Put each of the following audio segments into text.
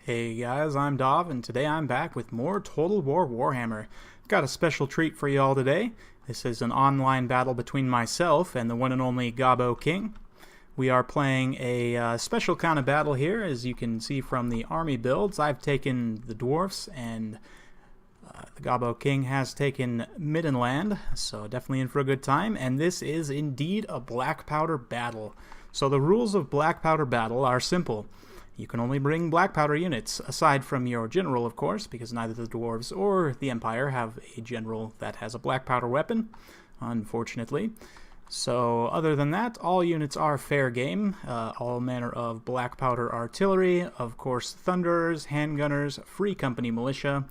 Hey guys, I'm Dov, and today I'm back with more Total War Warhammer. Got a special treat for you all today. This is an online battle between myself and the one and only Gobbo King. We are playing a special kind of battle here, as you can see from the army builds. I've taken the Dwarfs, and the Gobbo King has taken Middenland, so definitely in for a good time. And this is indeed a Blackpowder battle. So the rules of Blackpowder battle are simple. You can only bring Blackpowder units, aside from your general, of course, because neither the Dwarves or the Empire have a general that has a Blackpowder weapon, unfortunately. So other than that, all units are fair game. All manner of Blackpowder artillery, of course Thunderers, handgunners, Free Company militia.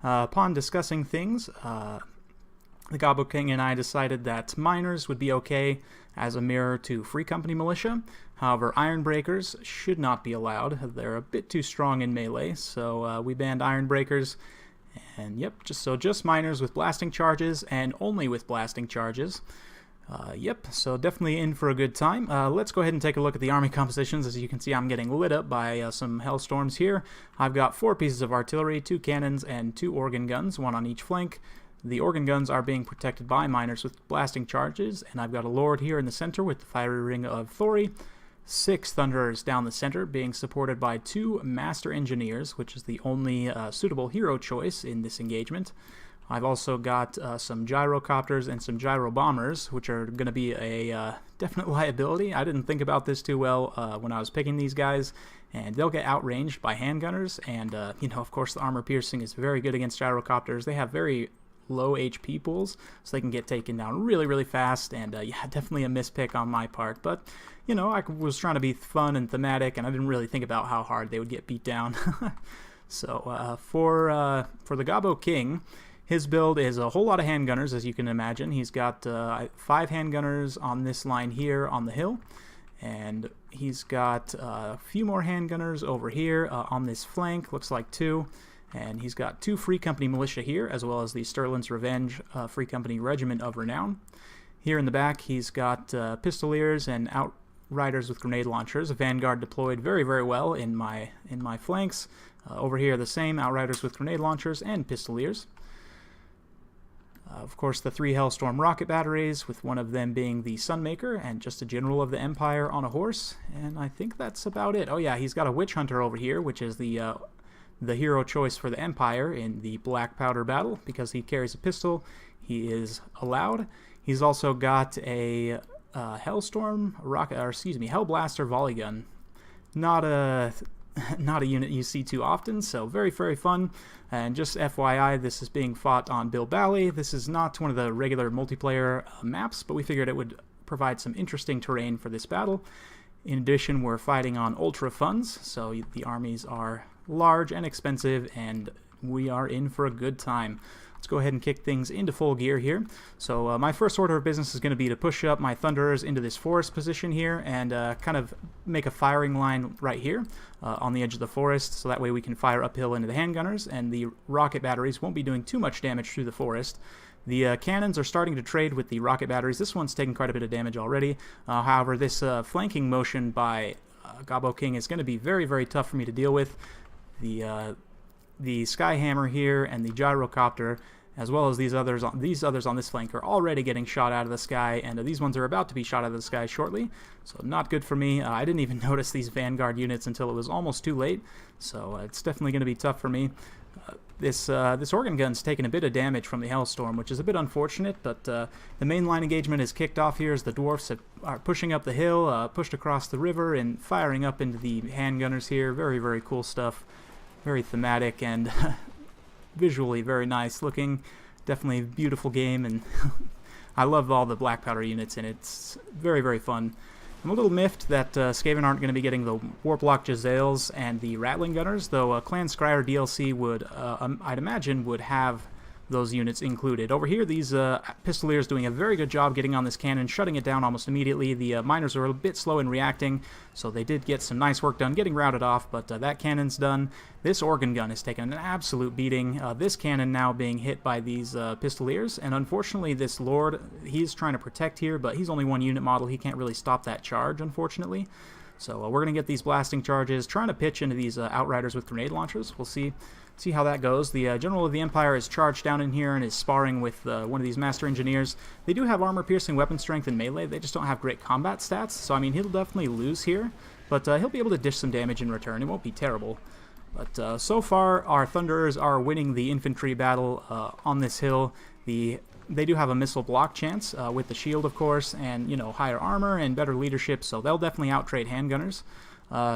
Upon discussing things, the Gobbo King and I decided that miners would be okay as a mirror to Free Company militia. However, Ironbreakers should not be allowed. They're a bit too strong in melee, so we banned Ironbreakers. And yep, just miners with blasting charges, and only with blasting charges. Yep, so definitely in for a good time. Let's go ahead and take a look at the army compositions. As you can see, I'm getting lit up by some hellstorms here. I've got 4 pieces of artillery, 2 cannons, and 2 organ guns, 1 on each flank. The organ guns are being protected by miners with blasting charges, and I've got a lord here in the center with the fiery ring of Thori. 6 Thunderers down the center, being supported by 2 Master Engineers, which is the only suitable hero choice in this engagement. I've also got some gyrocopters and some gyro bombers, which are going to be a definite liability. I didn't think about this too well when I was picking these guys, and they'll get outranged by handgunners, and of course the armor piercing is very good against gyrocopters. They have very low HP pools, so they can get taken down really fast, and yeah, definitely a mispick on my part, but I was trying to be fun and thematic, and I didn't really think about how hard they would get beat down. So for the Gobbo King, his build is a whole lot of handgunners, as you can imagine. He's got 5 handgunners on this line here on the hill, and he's got a few more handgunners over here on this flank, looks like 2. And he's got 2 Free Company militia here, as well as the Sterling's Revenge Free Company Regiment of Renown. Here in the back, he's got Pistoliers and Outriders with grenade launchers. A Vanguard deployed very well in my flanks. Over here, the same Outriders with grenade launchers and Pistoliers. Of course, the 3 Hellstorm rocket batteries, with one of them being the Sunmaker and just a general of the Empire on a horse. And I think that's about it. Oh yeah, he's got a Witch Hunter over here, which is the hero choice for the Empire in the Blackpowder battle. Because he carries a pistol, he is allowed. He's also got a Hellblaster volley gun. Not a unit you see too often, so very fun. And just FYI, this is being fought on Bilbali. This is not one of the regular multiplayer maps, but we figured it would provide some interesting terrain for this battle. In addition, we're fighting on ultra funds, so the armies are large and expensive, and we are in for a good time. Let's go ahead and kick things into full gear here. So my first order of business is going to be to push up my Thunderers into this forest position here, and kind of make a firing line right here on the edge of the forest, so that way we can fire uphill into the handgunners, and the rocket batteries won't be doing too much damage through the forest. The cannons are starting to trade with the rocket batteries. This one's taking quite a bit of damage already. However, this flanking motion by Gobbo King is going to be very tough for me to deal with. The Skyhammer here and the Gyrocopter, as well as these others on this flank, are already getting shot out of the sky, and these ones are about to be shot out of the sky shortly, so not good for me. I didn't even notice these Vanguard units until it was almost too late, so it's definitely going to be tough for me. This organ gun's taken a bit of damage from the Hellstorm, which is a bit unfortunate, but the main line engagement is kicked off here as the Dwarfs are pushing up the hill, pushed across the river, and firing up into the handgunners here. Very cool stuff. Very thematic and visually very nice looking. Definitely a beautiful game, and I love all the Blackpowder units in it. It's very fun. I'm a little miffed that Skaven aren't going to be getting the Warplock Jezzails and the Rattling Gunners, though Clan Scryer DLC would, I'd imagine, would have those units included. Over here, these Pistoliers doing a very good job getting on this cannon, shutting it down almost immediately. The miners are a bit slow in reacting, so they did get some nice work done getting routed off, but that cannon's done. This organ gun has taken an absolute beating. This cannon now being hit by these Pistoliers, and unfortunately this Lord, he's trying to protect here, but he's only 1 unit model. He can't really stop that charge, unfortunately. So we're going to get these blasting charges, trying to pitch into these Outriders with grenade launchers. We'll see how that goes. The General of the Empire is charged down in here and is sparring with one of these Master Engineers. They do have armor-piercing weapon strength and melee. They just don't have great combat stats, so I mean, he'll definitely lose here, but he'll be able to dish some damage in return. It won't be terrible. But so far, our Thunderers are winning the infantry battle on this hill. They do have a missile block chance with the shield, of course, and, you know, higher armor and better leadership, so they'll definitely outtrade handgunners.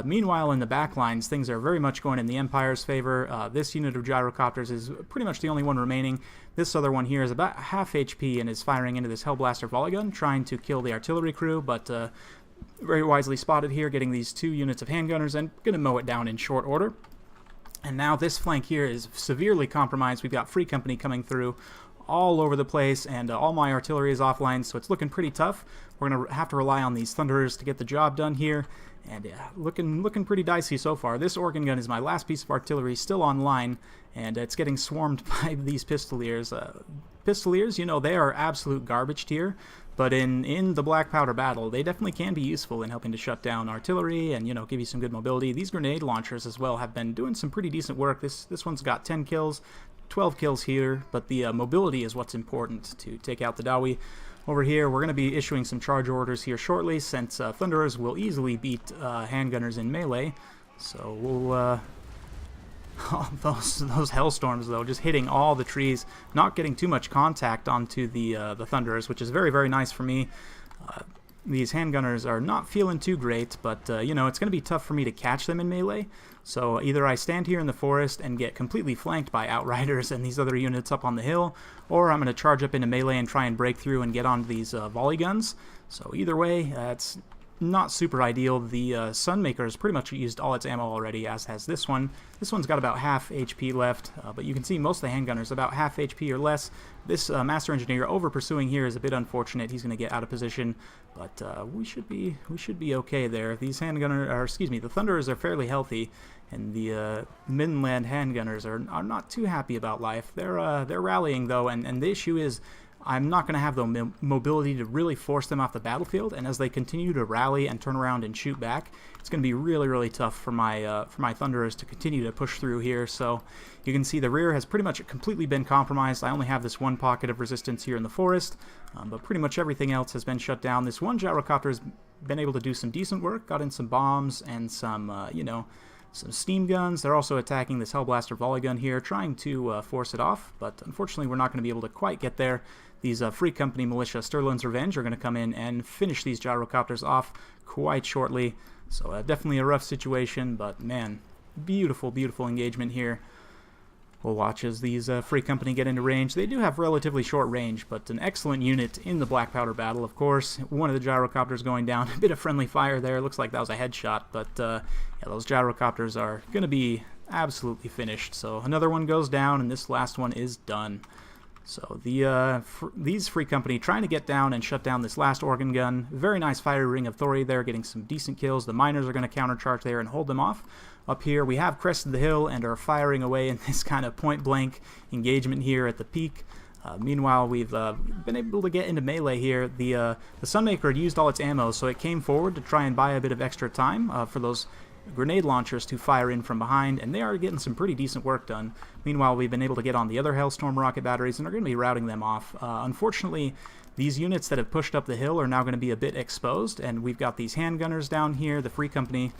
Meanwhile, in the back lines, things are very much going in the Empire's favor. This unit of gyrocopters is pretty much the only one remaining. This other one here is about half HP and is firing into this Hellblaster volley gun, trying to kill the artillery crew, but very wisely spotted here, getting these 2 units of handgunners and going to mow it down in short order. And now this flank here is severely compromised. We've got Free Company coming through all over the place, and all my artillery is offline, so it's looking pretty tough. We're going to have to rely on these Thunderers to get the job done here, and looking pretty dicey so far. This organ gun is my last piece of artillery, still online, and it's getting swarmed by these Pistoliers. Pistoliers, you know, they are absolute garbage tier, but in the Blackpowder battle, they definitely can be useful in helping to shut down artillery and, you know, give you some good mobility. These grenade launchers as well have been doing some pretty decent work. This one's got 10 kills, 12 kills here, but the mobility is what's important to take out the Dawi. Over here, we're going to be issuing some charge orders here shortly, since Thunderers will easily beat handgunners in melee. So we'll those Hellstorms, though, just hitting all the trees, not getting too much contact onto the Thunderers, which is very, very nice for me. These handgunners are not feeling too great, but, you know, it's going to be tough for me to catch them in melee. So either I stand here in the forest and get completely flanked by Outriders and these other units up on the hill, or I'm going to charge up into melee and try and break through and get onto these volley guns. So either way, it's not super ideal. The Sunmaker has pretty much used all its ammo already, as has this one. This one's got about half HP left, but you can see most of the handgunners about half HP or less. This Master Engineer over pursuing here is a bit unfortunate. He's going to get out of position, but we should be okay there. These the Thunderers are fairly healthy, and the Middenland handgunners are not too happy about life. They're rallying though, and the issue is, I'm not going to have the mobility to really force them off the battlefield, and as they continue to rally and turn around and shoot back, it's going to be really, really tough for my Thunderers to continue to push through here. So you can see the rear has pretty much completely been compromised. I only have this one pocket of resistance here in the forest, but pretty much everything else has been shut down. This one gyrocopter has been able to do some decent work, got in some bombs and some, you know, some steam guns. They're also attacking this Hellblaster volley gun here, trying to force it off, but unfortunately we're not going to be able to quite get there. These Free Company militia, Sterling's Revenge, are going to come in and finish these gyrocopters off quite shortly. So definitely a rough situation, but man, beautiful, beautiful engagement here. We'll watch as these Free Company get into range. They do have relatively short range, but an excellent unit in the Blackpowder battle, of course. One of the gyrocopters going down. A bit of friendly fire there. Looks like that was a headshot, but yeah, those gyrocopters are going to be absolutely finished. So another one goes down, and this last one is done. So these Free Company trying to get down and shut down this last organ gun. Very nice fire ring of Thori there, getting some decent kills. The miners are going to countercharge there and hold them off. Up here we have crested the hill and are firing away in this kind of point-blank engagement here at the peak. Meanwhile, we've been able to get into melee here. The Sunmaker had used all its ammo, so it came forward to try and buy a bit of extra time for those grenade launchers to fire in from behind, and they are getting some pretty decent work done. Meanwhile, we've been able to get on the other Hellstorm rocket batteries and are going to be routing them off. Unfortunately, these units that have pushed up the hill are now going to be a bit exposed, and we've got these handgunners down here, the Free Company,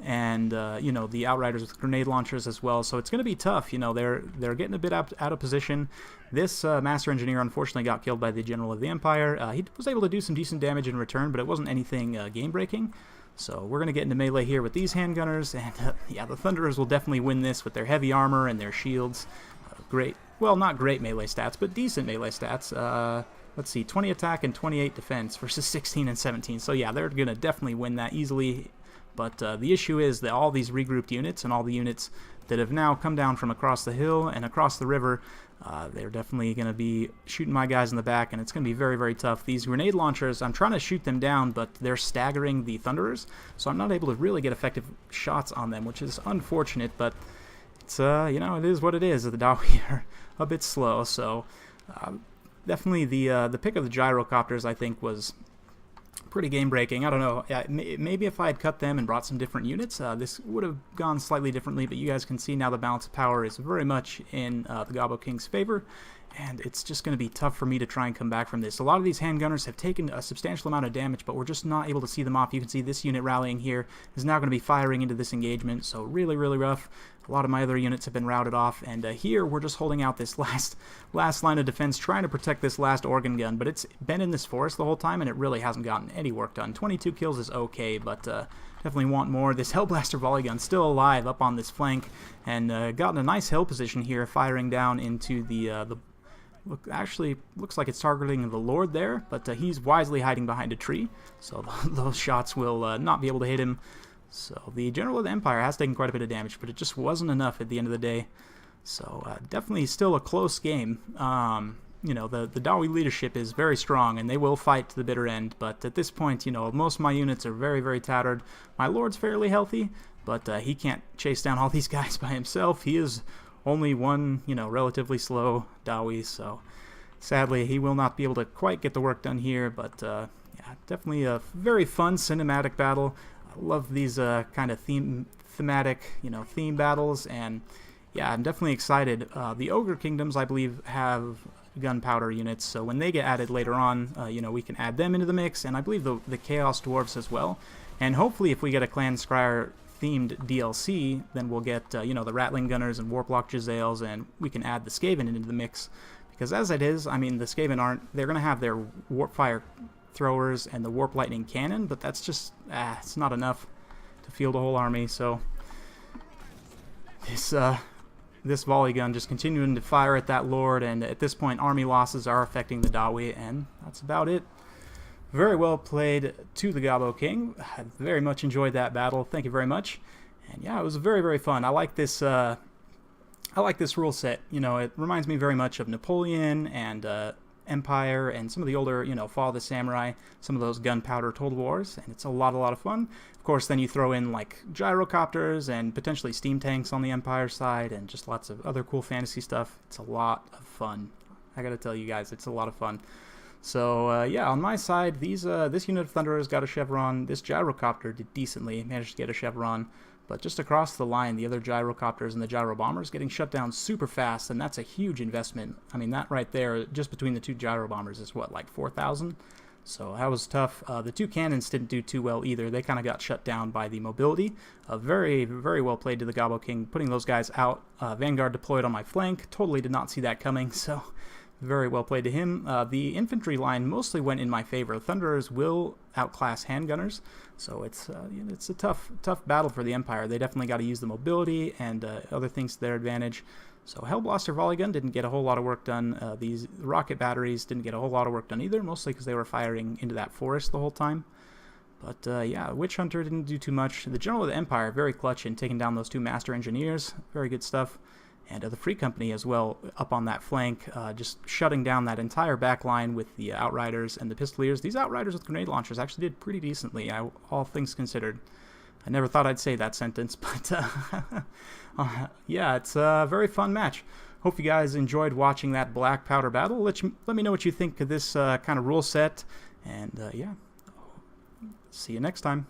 and you know, the Outriders with grenade launchers as well. So it's going to be tough. You know, they're getting a bit out of position. This Master Engineer unfortunately got killed by the General of the Empire. He was able to do some decent damage in return, but it wasn't anything game-breaking. So we're going to get into melee here with these handgunners, and yeah, the Thunderers will definitely win this with their heavy armor and their shields. Great, well, not great melee stats, but decent melee stats. Let's see, 20 attack and 28 defense versus 16 and 17. So yeah, they're going to definitely win that easily. But the issue is that all these regrouped units and all the units that have now come down from across the hill and across the river, they're definitely going to be shooting my guys in the back, and it's going to be very, very tough. These grenade launchers, I'm trying to shoot them down, but they're staggering the Thunderers, so I'm not able to really get effective shots on them, which is unfortunate, but it's, you know, it is what it is. The Dawi are a bit slow, so definitely the pick of the gyrocopters, I think, was pretty game breaking. I don't know. Yeah, maybe if I had cut them and brought some different units, this would have gone slightly differently. But you guys can see now the balance of power is very much in the Gobbo King's favor, and it's just going to be tough for me to try and come back from this. A lot of these handgunners have taken a substantial amount of damage, but we're just not able to see them off. You can see this unit rallying here is now going to be firing into this engagement, so really, really rough. A lot of my other units have been routed off, and here we're just holding out this last line of defense, trying to protect this last organ gun, but it's been in this forest the whole time, and it really hasn't gotten any work done. 22 kills is okay, but definitely want more. This Hellblaster volley gun still alive up on this flank, and gotten a nice hill position here, firing down into the actually looks like it's targeting the Lord there, but he's wisely hiding behind a tree, so those shots will not be able to hit him. So the General of the Empire has taken quite a bit of damage, but it just wasn't enough at the end of the day. So definitely still a close game. You know, the Dawi leadership is very strong, and they will fight to the bitter end, but at this point, you know, most of my units are very, very tattered. My Lord's fairly healthy, but he can't chase down all these guys by himself. He is only one, you know, relatively slow Dawi, so sadly he will not be able to quite get the work done here, but yeah, definitely a very fun cinematic battle. I love these kind of thematic, you know, theme battles, and yeah, I'm definitely excited. The Ogre Kingdoms, I believe, have Gunpowder units, so when they get added later on, you know, we can add them into the mix, and I believe the Chaos Dwarfs as well, and hopefully if we get a Clan Scryer themed DLC, then we'll get, you know, the Rattling Gunners and Warplock Giselles, and we can add the Skaven into the mix. Because as it is, I mean, the Skaven they're going to have their Warp Fire throwers and the Warp Lightning cannon, but that's just, it's not enough to field a whole army, so this volley gun just continuing to fire at that Lord, and at this point army losses are affecting the Dawi, and that's about it. Very well played to the Gobbo King. I very much enjoyed that battle. Thank you very much. And yeah, it was very, very fun. I like this rule set. You know, it reminds me very much of Napoleon and Empire and some of the older, you know, Fall of the Samurai, some of those Gunpowder Total Wars, and it's a lot of fun. Of course, then you throw in like gyrocopters and potentially steam tanks on the Empire side, and just lots of other cool fantasy stuff. It's a lot of fun. I gotta tell you guys, it's a lot of fun. So yeah, on my side, this unit of Thunderers got a chevron. This gyrocopter did decently, managed to get a chevron, but just across the line, the other gyrocopters and the gyro bombers getting shut down super fast, and that's a huge investment. I mean, that right there, just between the two gyro bombers, is what, like 4,000? So that was tough. The two cannons didn't do too well either. They kind of got shut down by the mobility. Very, very well played to the Gobbo King, putting those guys out. Vanguard deployed on my flank. Totally did not see that coming, so very well played to him. The infantry line mostly went in my favor. Thunderers will outclass handgunners, so it's a tough battle for the Empire. They definitely got to use the mobility and other things to their advantage. So Hellblaster volley gun didn't get a whole lot of work done. These rocket batteries didn't get a whole lot of work done either, mostly because they were firing into that forest the whole time. But yeah, Witch Hunter didn't do too much. The General of the Empire, very clutch in taking down those two Master Engineers. Very good stuff. And the Free Company as well, up on that flank, just shutting down that entire back line with the Outriders and the Pistoliers. These Outriders with grenade launchers actually did pretty decently, all things considered. I never thought I'd say that sentence, but yeah, it's a very fun match. Hope you guys enjoyed watching that Blackpowder battle. Let me know what you think of this kind of rule set, and yeah, see you next time.